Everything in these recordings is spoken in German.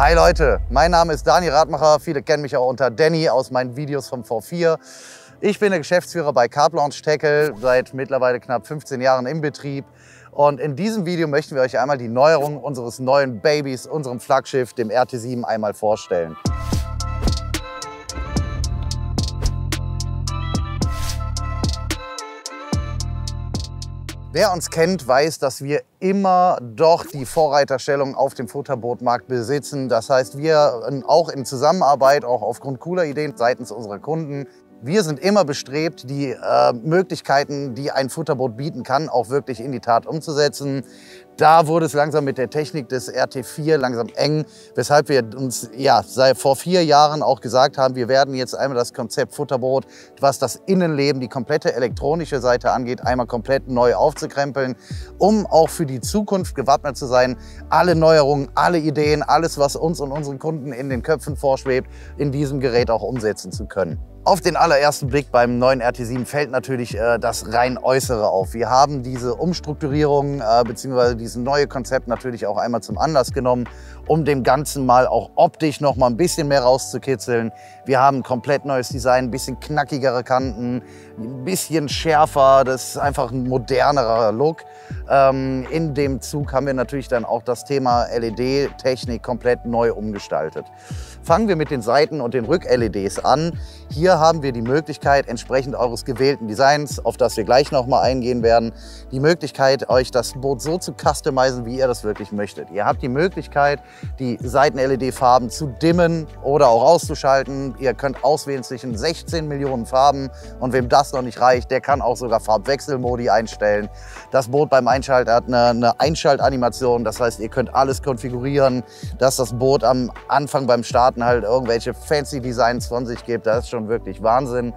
Hi Leute, mein Name ist Dani Radmacher, viele kennen mich auch unter Danny aus meinen Videos vom V4. Ich bin der Geschäftsführer bei Carp Launch Tackle, seit mittlerweile knapp 15 Jahren im Betrieb. Und in diesem Video möchten wir euch einmal die Neuerungen unseres neuen Babys, unserem Flaggschiff, dem RT7, einmal vorstellen. Wer uns kennt, weiß, dass wir immer doch die Vorreiterstellung auf dem Futterbootmarkt besitzen. Das heißt, wir auch in Zusammenarbeit, auch aufgrund cooler Ideen seitens unserer Kunden, wir sind immer bestrebt, die Möglichkeiten, die ein Futterboot bieten kann, auch wirklich in die Tat umzusetzen. Da wurde es langsam mit der Technik des RT4 langsam eng, weshalb wir uns vor 4 Jahren auch gesagt haben, wir werden jetzt einmal das Konzept Futterboot, was das Innenleben, die komplette elektronische Seite angeht, einmal komplett neu aufzukrempeln, um auch für die Zukunft gewappnet zu sein, alle Neuerungen, alle Ideen, alles, was uns und unseren Kunden in den Köpfen vorschwebt, in diesem Gerät auch umsetzen zu können. Auf den allerersten Blick beim neuen RT7 fällt natürlich das rein Äußere auf. Wir haben diese Umstrukturierung bzw. dieses neue Konzept natürlich auch einmal zum Anlass genommen, um dem Ganzen mal auch optisch noch mal ein bisschen mehr rauszukitzeln. Wir haben ein komplett neues Design, ein bisschen knackigere Kanten, ein bisschen schärfer, das ist einfach ein modernerer Look. In dem Zug haben wir natürlich dann auch das Thema LED-Technik komplett neu umgestaltet. Fangen wir mit den Seiten- und den Rück-LEDs an. Hier haben wir die Möglichkeit, entsprechend eures gewählten Designs, auf das wir gleich noch mal eingehen werden, die Möglichkeit, euch das Boot so zu customizen, wie ihr das wirklich möchtet. Ihr habt die Möglichkeit, die Seiten-LED-Farben zu dimmen oder auch auszuschalten. Ihr könnt auswählen zwischen 16 Millionen Farben und wem das noch nicht reicht, der kann auch sogar Farbwechselmodi einstellen. Das Boot beim Einschalten hat eine Einschaltanimation, das heißt, ihr könnt alles konfigurieren, dass das Boot am Anfang beim Starten halt irgendwelche fancy Designs von sich gibt. Das ist schon wirklich Wahnsinn.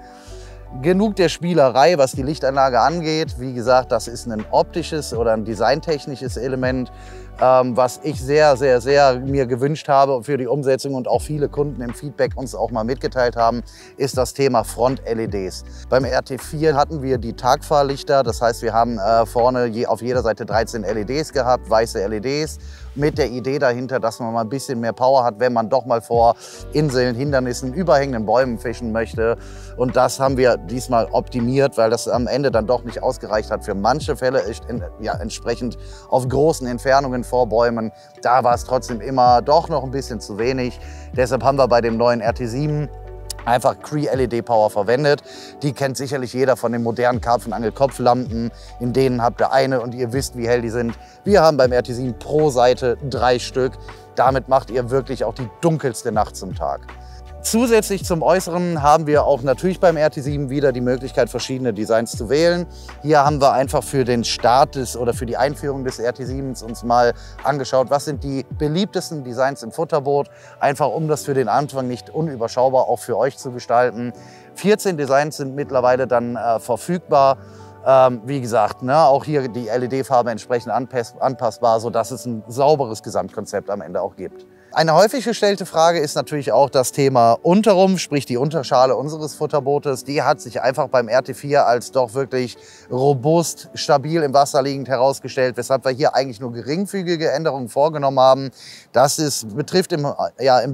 Genug der Spielerei, was die Lichtanlage angeht. Wie gesagt, das ist ein optisches oder ein designtechnisches Element, was ich sehr mir gewünscht habe für die Umsetzung und auch viele Kunden im Feedback uns auch mal mitgeteilt haben, ist das Thema Front-LEDs. Beim RT4 hatten wir die Tagfahrlichter, das heißt, wir haben vorne auf jeder Seite 13 LEDs gehabt, weiße LEDs, mit der Idee dahinter, dass man mal ein bisschen mehr Power hat, wenn man doch mal vor Inseln, Hindernissen, überhängenden Bäumen fischen möchte. Und das haben wir diesmal optimiert, weil das am Ende dann doch nicht ausgereicht hat für manche Fälle, entsprechend auf großen Entfernungen vor Bäumen. Da war es trotzdem immer doch noch ein bisschen zu wenig. Deshalb haben wir bei dem neuen RT7 einfach Cree-LED-Power verwendet. Die kennt sicherlich jeder von den modernen Karpfenangel-Kopflampen. In denen habt ihr eine und ihr wisst, wie hell die sind. Wir haben beim RT7 pro Seite 3 Stück. Damit macht ihr wirklich auch die dunkelste Nacht zum Tag. Zusätzlich zum Äußeren haben wir auch natürlich beim RT7 wieder die Möglichkeit, verschiedene Designs zu wählen. Hier haben wir einfach für den Start oder für die Einführung des RT7 uns mal angeschaut, was sind die beliebtesten Designs im Futterboot, einfach um das für den Anfang nicht unüberschaubar auch für euch zu gestalten. 14 Designs sind mittlerweile dann verfügbar. Wie gesagt, auch hier die LED-Farbe entsprechend anpassbar, sodass es ein sauberes Gesamtkonzept am Ende auch gibt. Eine häufig gestellte Frage ist natürlich auch das Thema Unterrumpf, sprich die Unterschale unseres Futterbootes. Die hat sich einfach beim RT4 als doch wirklich robust, stabil im Wasser liegend herausgestellt, weshalb wir hier eigentlich nur geringfügige Änderungen vorgenommen haben. Das betrifft im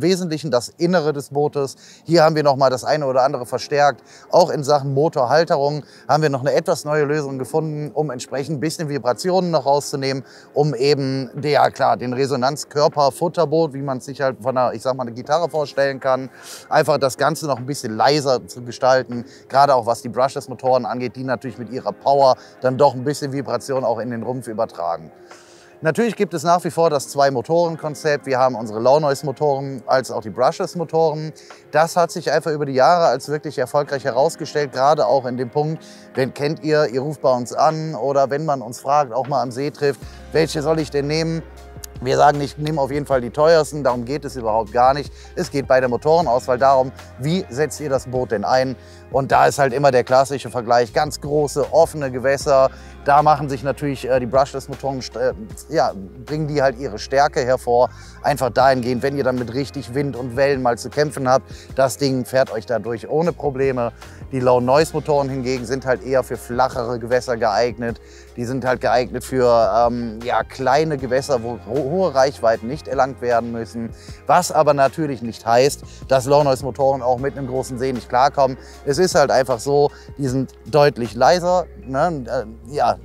Wesentlichen das Innere des Bootes. Hier haben wir noch mal das eine oder andere verstärkt. Auch in Sachen Motorhalterung haben wir noch eine etwas neue Lösung gefunden, um entsprechend ein bisschen Vibrationen noch rauszunehmen, um eben den Resonanzkörper-Futterboot, wie man es sich halt von einer Gitarre vorstellen kann, einfach das Ganze noch ein bisschen leiser zu gestalten. Gerade auch was die Brushless-Motoren angeht, die natürlich mit ihrer Power dann doch ein bisschen Vibration auch in den Rumpf übertragen. Natürlich gibt es nach wie vor das 2-Motoren-Konzept. Wir haben unsere Low-Noise-Motoren als auch die Brushless-Motoren. Das hat sich einfach über die Jahre als wirklich erfolgreich herausgestellt, gerade auch in dem Punkt, wenn kennt ihr ruft bei uns an oder wenn man uns fragt, auch mal am See trifft, welche soll ich denn nehmen? Wir sagen nicht, nimm auf jeden Fall die teuersten, darum geht es überhaupt gar nicht. Es geht bei der Motorenauswahl darum, wie setzt ihr das Boot denn ein? Und da ist halt immer der klassische Vergleich, ganz große, offene Gewässer, Da machen sich natürlich die Brushless-Motoren, ja, bringen die halt ihre Stärke hervor. Einfach dahingehend, wenn ihr dann mit richtig Wind und Wellen mal zu kämpfen habt, das Ding fährt euch dadurch ohne Probleme. Die Low-Noise-Motoren hingegen sind halt eher für flachere Gewässer geeignet. Die sind halt geeignet für ja, kleine Gewässer, wo hohe Reichweiten nicht erlangt werden müssen. Was aber natürlich nicht heißt, dass Low-Noise-Motoren auch mit einem großen See nicht klarkommen. Es ist halt einfach so, die sind deutlich leiser. Ne? Ja,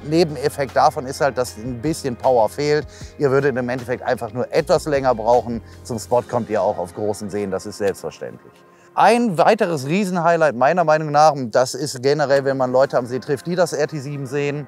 Nebeneffekt davon ist halt, dass ein bisschen Power fehlt. Ihr würdet im Endeffekt einfach nur etwas länger brauchen. Zum Spot kommt ihr auch auf großen Seen, das ist selbstverständlich. Ein weiteres Riesenhighlight meiner Meinung nach, und das ist generell, wenn man Leute am See trifft, die das RT7 sehen,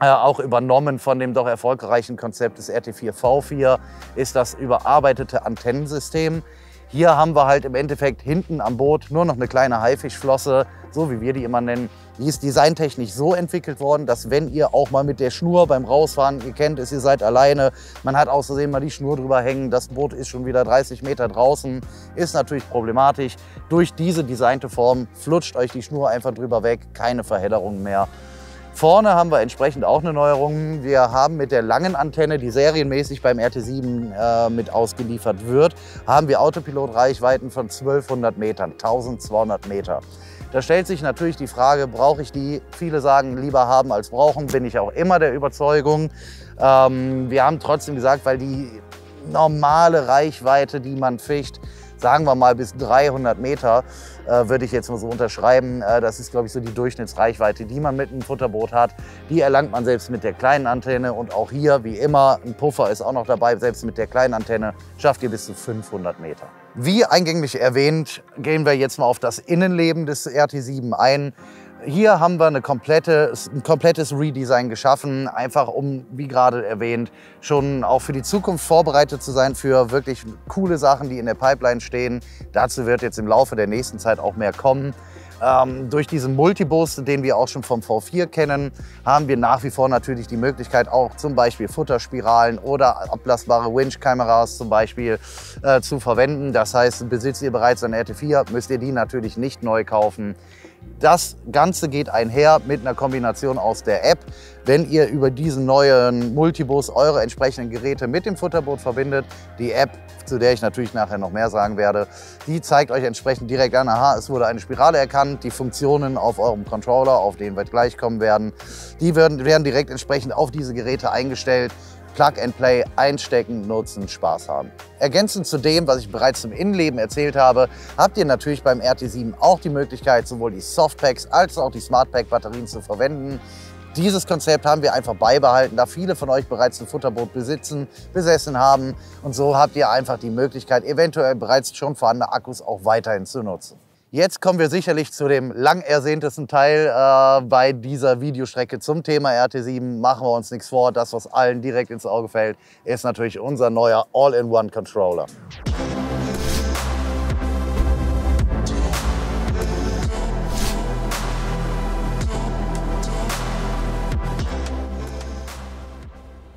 auch übernommen von dem doch erfolgreichen Konzept des RT4 V4, ist das überarbeitete Antennensystem. Hier haben wir halt im Endeffekt hinten am Boot nur noch eine kleine Haifischflosse, so wie wir die immer nennen. Die ist designtechnisch so entwickelt worden, dass wenn ihr auch mal mit der Schnur beim Rausfahren, ihr kennt es, ihr seid alleine, man hat aus Versehen mal die Schnur drüber hängen, das Boot ist schon wieder 30 Meter draußen, ist natürlich problematisch. Durch diese designte Form flutscht euch die Schnur einfach drüber weg, keine Verhedderung mehr. Vorne haben wir entsprechend auch eine Neuerung. Wir haben mit der langen Antenne, die serienmäßig beim RT7 mit ausgeliefert wird, haben wir Autopilot-Reichweiten von 1200 Metern, 1200 Meter. Da stellt sich natürlich die Frage, brauche ich die? Viele sagen, lieber haben als brauchen, bin ich auch immer der Überzeugung. Wir haben trotzdem gesagt, weil die normale Reichweite, die man fischt, sagen wir mal bis 300 Meter, würde ich jetzt mal so unterschreiben. Das ist, glaube ich, so die Durchschnittsreichweite, die man mit einem Futterboot hat. Die erlangt man selbst mit der kleinen Antenne. Und auch hier, wie immer, ein Puffer ist auch noch dabei. Selbst mit der kleinen Antenne schafft ihr bis zu 500 Meter. Wie eingänglich erwähnt, gehen wir jetzt mal auf das Innenleben des RT7 ein. Hier haben wir ein komplettes Redesign geschaffen, einfach um, wie gerade erwähnt, schon auch für die Zukunft vorbereitet zu sein für wirklich coole Sachen, die in der Pipeline stehen. Dazu wird jetzt im Laufe der nächsten Zeit auch mehr kommen. Durch diesen Multibus, den wir auch schon vom V4 kennen, haben wir nach wie vor natürlich die Möglichkeit, auch zum Beispiel Futterspiralen oder ablastbare Winch-Kameras zum Beispiel zu verwenden. Das heißt, besitzt ihr bereits ein RT4, müsst ihr die natürlich nicht neu kaufen. Das Ganze geht einher mit einer Kombination aus der App. Wenn ihr über diesen neuen Multibus eure entsprechenden Geräte mit dem Futterboot verbindet, die App, zu der ich natürlich nachher noch mehr sagen werde, die zeigt euch entsprechend direkt an, aha, es wurde eine Spirale erkannt, die Funktionen auf eurem Controller, auf den wir gleich kommen werden, die werden direkt entsprechend auf diese Geräte eingestellt. Plug and Play, einstecken, nutzen, Spaß haben. Ergänzend zu dem, was ich bereits zum Innenleben erzählt habe, habt ihr natürlich beim RT7 auch die Möglichkeit, sowohl die Softpacks als auch die Smartpack-Batterien zu verwenden. Dieses Konzept haben wir einfach beibehalten, da viele von euch bereits ein Futterboot besessen haben. Und so habt ihr einfach die Möglichkeit, eventuell bereits schon vorhandene Akkus auch weiterhin zu nutzen. Jetzt kommen wir sicherlich zu dem lang ersehntesten Teil bei dieser Videostrecke zum Thema RT7. Machen wir uns nichts vor, das, was allen direkt ins Auge fällt, ist natürlich unser neuer All-in-One-Controller.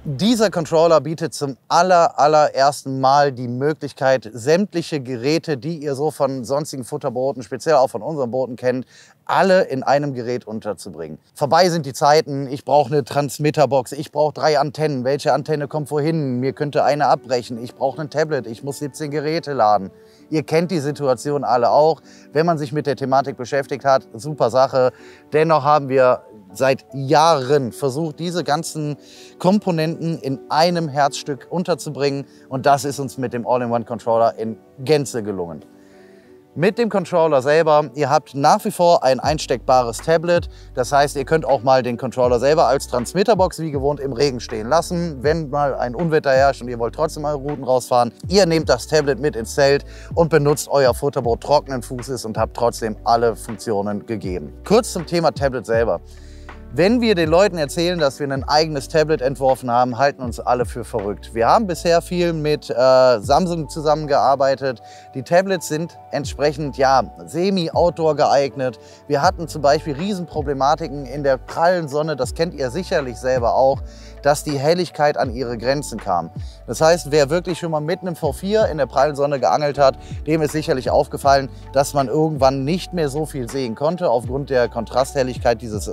Dieser Controller bietet zum allerersten Mal die Möglichkeit, sämtliche Geräte, die ihr so von sonstigen Futterbooten, speziell auch von unseren Booten kennt, alle in einem Gerät unterzubringen. Vorbei sind die Zeiten, ich brauche eine Transmitterbox, ich brauche 3 Antennen, welche Antenne kommt wohin, mir könnte eine abbrechen, ich brauche ein Tablet, ich muss 17 Geräte laden. Ihr kennt die Situation alle auch. Wenn man sich mit der Thematik beschäftigt hat, super Sache. Dennoch haben wir seit Jahren versucht, diese ganzen Komponenten in einem Herzstück unterzubringen. Und das ist uns mit dem All-in-One-Controller in Gänze gelungen. Mit dem Controller selber, ihr habt nach wie vor ein einsteckbares Tablet. Das heißt, ihr könnt auch mal den Controller selber als Transmitterbox wie gewohnt im Regen stehen lassen. Wenn mal ein Unwetter herrscht und ihr wollt trotzdem mal Routen rausfahren, ihr nehmt das Tablet mit ins Zelt und benutzt euer Futterboot trockenen Fußes und habt trotzdem alle Funktionen gegeben. Kurz zum Thema Tablet selber. Wenn wir den Leuten erzählen, dass wir ein eigenes Tablet entworfen haben, halten uns alle für verrückt. Wir haben bisher viel mit Samsung zusammengearbeitet. Die Tablets sind entsprechend ja, semi-outdoor geeignet. Wir hatten zum Beispiel Riesenproblematiken in der prallen Sonne, das kennt ihr sicherlich selber auch. dass die Helligkeit an ihre Grenzen kam. Das heißt, wer wirklich schon mal mit einem V4 in der prallen Sonne geangelt hat, dem ist sicherlich aufgefallen, dass man irgendwann nicht mehr so viel sehen konnte aufgrund der Kontrasthelligkeit dieses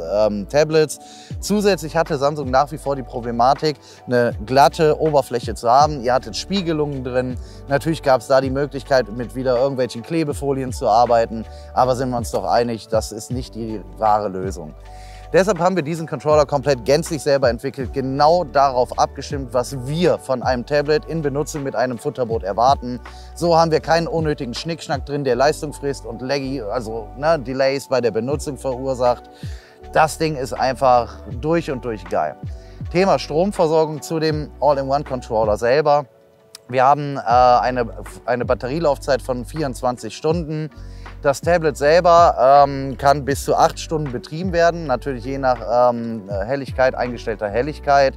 Tablets. Zusätzlich hatte Samsung nach wie vor die Problematik, eine glatte Oberfläche zu haben. Ihr hattet Spiegelungen drin. Natürlich gab es da die Möglichkeit, mit wieder irgendwelchen Klebefolien zu arbeiten. Aber sind wir uns doch einig, das ist nicht die wahre Lösung. Deshalb haben wir diesen Controller komplett gänzlich selber entwickelt, genau darauf abgestimmt, was wir von einem Tablet in Benutzung mit einem Futterboot erwarten. So haben wir keinen unnötigen Schnickschnack drin, der Leistung frisst und Laggy, also Delays bei der Benutzung verursacht. Das Ding ist einfach durch und durch geil. Thema Stromversorgung zu dem All-in-One-Controller selber. Wir haben eine Batterielaufzeit von 24 Stunden. Das Tablet selber kann bis zu 8 Stunden betrieben werden, natürlich je nach Helligkeit, eingestellter Helligkeit.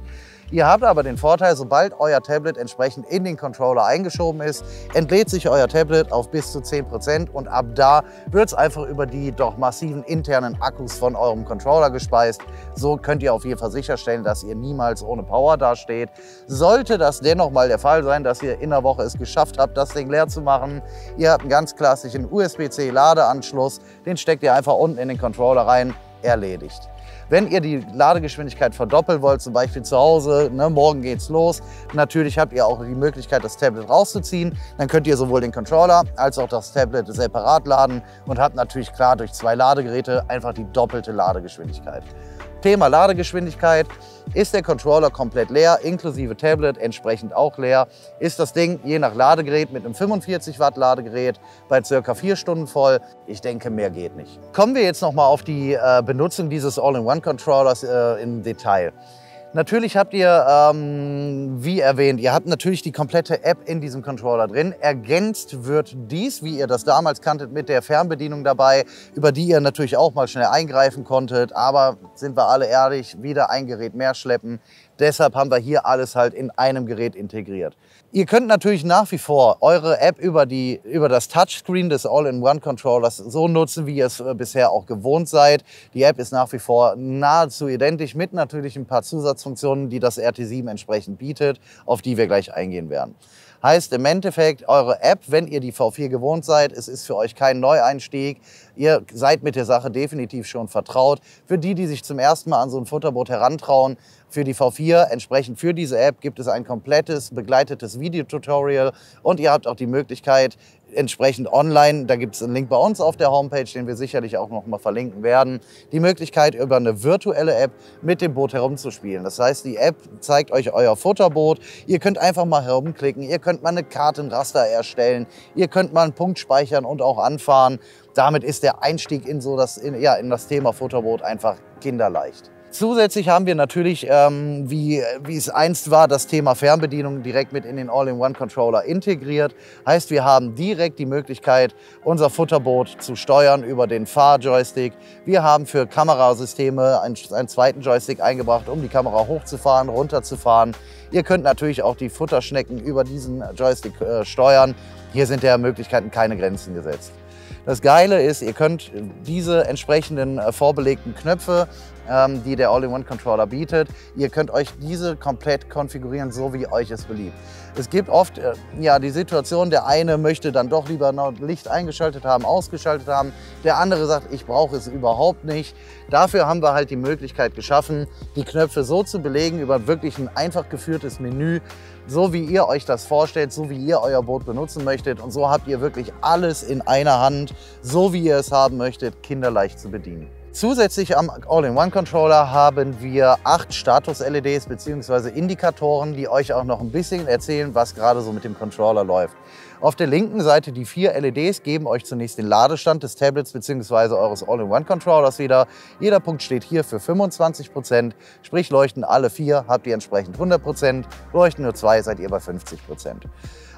Ihr habt aber den Vorteil, sobald euer Tablet entsprechend in den Controller eingeschoben ist, entlädt sich euer Tablet auf bis zu 10% und ab da wird es einfach über die doch massiven internen Akkus von eurem Controller gespeist. So könnt ihr auf jeden Fall sicherstellen, dass ihr niemals ohne Power dasteht. Sollte das dennoch mal der Fall sein, dass ihr in der Woche es geschafft habt, das Ding leer zu machen, ihr habt einen ganz klassischen USB-C Ladeanschluss, den steckt ihr einfach unten in den Controller rein, erledigt. Wenn ihr die Ladegeschwindigkeit verdoppeln wollt, zum Beispiel zu Hause, morgen geht's los, natürlich habt ihr auch die Möglichkeit, das Tablet rauszuziehen. Dann könnt ihr sowohl den Controller als auch das Tablet separat laden und habt natürlich klar durch 2 Ladegeräte einfach die doppelte Ladegeschwindigkeit. Thema Ladegeschwindigkeit. Ist der Controller komplett leer, inklusive Tablet entsprechend auch leer, ist das Ding je nach Ladegerät mit einem 45 Watt Ladegerät bei ca. 4 Stunden voll. Ich denke, mehr geht nicht. Kommen wir jetzt noch mal auf die Benutzung dieses All-in-One-Controllers im Detail. Natürlich habt ihr, wie erwähnt, ihr habt natürlich die komplette App in diesem Controller drin. Ergänzt wird dies, wie ihr das damals kanntet, mit der Fernbedienung dabei, über die ihr natürlich auch mal schnell eingreifen konntet. Aber sind wir alle ehrlich, wieder ein Gerät mehr schleppen. Deshalb haben wir hier alles halt in einem Gerät integriert. Ihr könnt natürlich nach wie vor eure App über das Touchscreen des All-in-One-Controllers so nutzen, wie ihr es bisher auch gewohnt seid. Die App ist nach wie vor nahezu identisch mit natürlich ein paar Zusatzfunktionen, die das RT7 entsprechend bietet, auf die wir gleich eingehen werden. Heißt im Endeffekt, eure App, wenn ihr die V4 gewohnt seid, es ist für euch kein Neueinstieg. Ihr seid mit der Sache definitiv schon vertraut. Für die, die sich zum ersten Mal an so ein Futterboot herantrauen, für die V4, entsprechend für diese App, gibt es ein komplettes begleitetes Videotutorial und ihr habt auch die Möglichkeit, entsprechend online, da gibt es einen Link bei uns auf der Homepage, den wir sicherlich auch noch mal verlinken werden, die Möglichkeit, über eine virtuelle App mit dem Boot herumzuspielen. Das heißt, die App zeigt euch euer Futterboot. Ihr könnt einfach mal herumklicken, ihr könnt mal eine Kartenraster erstellen, ihr könnt mal einen Punkt speichern und auch anfahren. Damit ist der Einstieg in das Thema Futterboot einfach kinderleicht. Zusätzlich haben wir natürlich, wie es einst war, das Thema Fernbedienung direkt mit in den All-in-One-Controller integriert. Heißt, wir haben direkt die Möglichkeit, unser Futterboot zu steuern über den Fahrjoystick. Wir haben für Kamerasysteme einen zweiten Joystick eingebracht, um die Kamera hochzufahren, runterzufahren. Ihr könnt natürlich auch die Futterschnecken über diesen Joystick steuern. Hier sind der Möglichkeiten keine Grenzen gesetzt. Das Geile ist, ihr könnt diese entsprechenden vorbelegten Knöpfe, die der All-in-One-Controller bietet, ihr könnt euch diese komplett konfigurieren, so wie euch es beliebt. Es gibt oft die Situation, der eine möchte dann doch lieber noch Licht eingeschaltet haben, ausgeschaltet haben. Der andere sagt, ich brauche es überhaupt nicht. Dafür haben wir halt die Möglichkeit geschaffen, die Knöpfe so zu belegen über wirklich ein einfach geführtes Menü, so wie ihr euch das vorstellt, so wie ihr euer Boot benutzen möchtet. Und so habt ihr wirklich alles in einer Hand, so wie ihr es haben möchtet, kinderleicht zu bedienen. Zusätzlich am All-in-One-Controller haben wir 8 Status-LEDs bzw. Indikatoren, die euch auch noch ein bisschen erzählen, was gerade so mit dem Controller läuft. Auf der linken Seite die 4 LEDs geben euch zunächst den Ladestand des Tablets bzw. eures All-in-One-Controllers wieder. Jeder Punkt steht hier für 25%, sprich leuchten alle 4, habt ihr entsprechend 100%, leuchten nur 2, seid ihr bei 50%.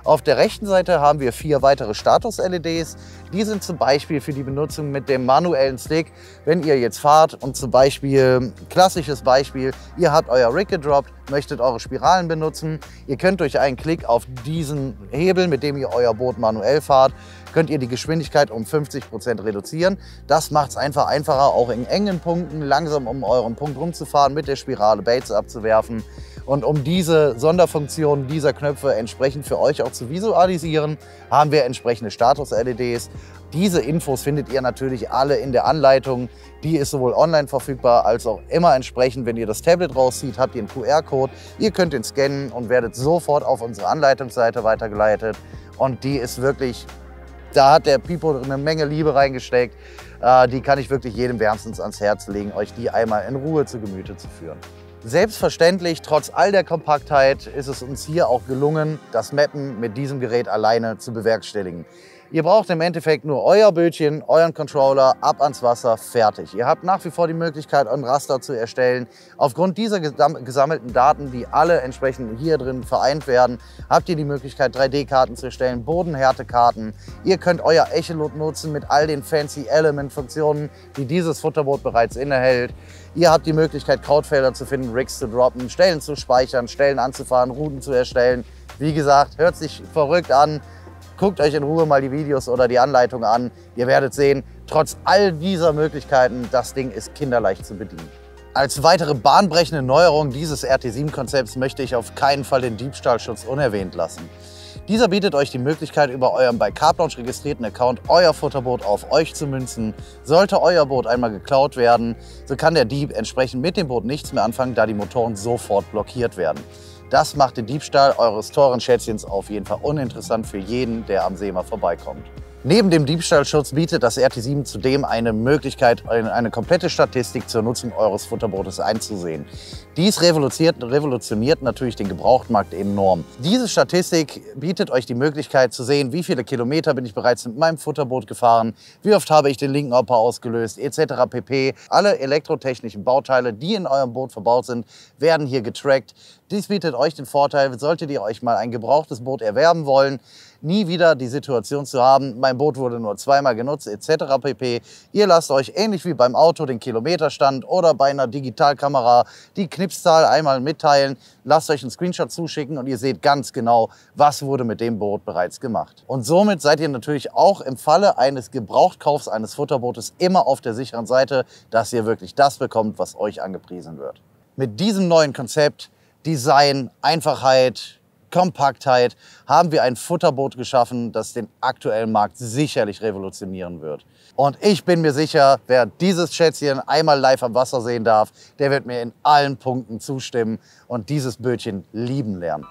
Auf der rechten Seite haben wir 4 weitere Status-LEDs. Die sind zum Beispiel für die Benutzung mit dem manuellen Stick. Wenn ihr jetzt fahrt und zum Beispiel, klassisches Beispiel, ihr habt euer Rig gedroppt, möchtet eure Spiralen benutzen. Ihr könnt durch einen Klick auf diesen Hebel, mit dem ihr euer Boot manuell fahrt, könnt ihr die Geschwindigkeit um 50% reduzieren. Das macht es einfach einfacher, auch in engen Punkten langsam um euren Punkt rumzufahren, mit der Spirale Baits abzuwerfen. Und um diese Sonderfunktionen dieser Knöpfe entsprechend für euch auch zu visualisieren, haben wir entsprechende Status-LEDs. Diese Infos findet ihr natürlich alle in der Anleitung. Die ist sowohl online verfügbar als auch immer entsprechend, wenn ihr das Tablet rauszieht, habt ihr einen QR-Code. Ihr könnt ihn scannen und werdet sofort auf unsere Anleitungsseite weitergeleitet. Und die ist wirklich, da hat der Pipo eine Menge Liebe reingesteckt. Die kann ich wirklich jedem wärmstens ans Herz legen, euch die einmal in Ruhe zu Gemüte zu führen. Selbstverständlich, trotz all der Kompaktheit, ist es uns hier auch gelungen, das Mappen mit diesem Gerät alleine zu bewerkstelligen. Ihr braucht im Endeffekt nur euer Bötchen, euren Controller, ab ans Wasser, fertig. Ihr habt nach wie vor die Möglichkeit, ein Raster zu erstellen. Aufgrund dieser gesammelten Daten, die alle entsprechend hier drin vereint werden, habt ihr die Möglichkeit, 3D-Karten zu erstellen, Bodenhärtekarten. Ihr könnt euer Echolot nutzen mit all den fancy Element-Funktionen, die dieses Futterboot bereits innehält. Ihr habt die Möglichkeit, Krautfelder zu finden, Rigs zu droppen, Stellen zu speichern, Stellen anzufahren, Routen zu erstellen. Wie gesagt, hört sich verrückt an. Guckt euch in Ruhe mal die Videos oder die Anleitung an. Ihr werdet sehen, trotz all dieser Möglichkeiten, das Ding ist kinderleicht zu bedienen. Als weitere bahnbrechende Neuerung dieses RT7-Konzepts möchte ich auf keinen Fall den Diebstahlschutz unerwähnt lassen. Dieser bietet euch die Möglichkeit, über euren bei Carplaunch registrierten Account euer Futterboot auf euch zu münzen. Sollte euer Boot einmal geklaut werden, so kann der Dieb entsprechend mit dem Boot nichts mehr anfangen, da die Motoren sofort blockiert werden. Das macht den Diebstahl eures teuren Schätzchens auf jeden Fall uninteressant für jeden, der am See mal vorbeikommt. Neben dem Diebstahlschutz bietet das RT7 zudem eine Möglichkeit, eine komplette Statistik zur Nutzung eures Futterbootes einzusehen. Dies revolutioniert natürlich den Gebrauchtmarkt enorm. Diese Statistik bietet euch die Möglichkeit zu sehen, wie viele Kilometer bin ich bereits mit meinem Futterboot gefahren, wie oft habe ich den linken Hopper ausgelöst, etc. pp. Alle elektrotechnischen Bauteile, die in eurem Boot verbaut sind, werden hier getrackt. Dies bietet euch den Vorteil, solltet ihr euch mal ein gebrauchtes Boot erwerben wollen, nie wieder die Situation zu haben, mein Boot wurde nur zweimal genutzt etc. pp. Ihr lasst euch ähnlich wie beim Auto den Kilometerstand oder bei einer Digitalkamera die Knipszahl einmal mitteilen, lasst euch einen Screenshot zuschicken und ihr seht ganz genau, was wurde mit dem Boot bereits gemacht. Und somit seid ihr natürlich auch im Falle eines Gebrauchtkaufs eines Futterbootes immer auf der sicheren Seite, dass ihr wirklich das bekommt, was euch angepriesen wird. Mit diesem neuen Konzept, Design, Einfachheit, Kompaktheit haben wir ein Futterboot geschaffen, das den aktuellen Markt sicherlich revolutionieren wird. Und ich bin mir sicher, wer dieses Schätzchen einmal live am Wasser sehen darf, der wird mir in allen Punkten zustimmen und dieses Bötchen lieben lernen.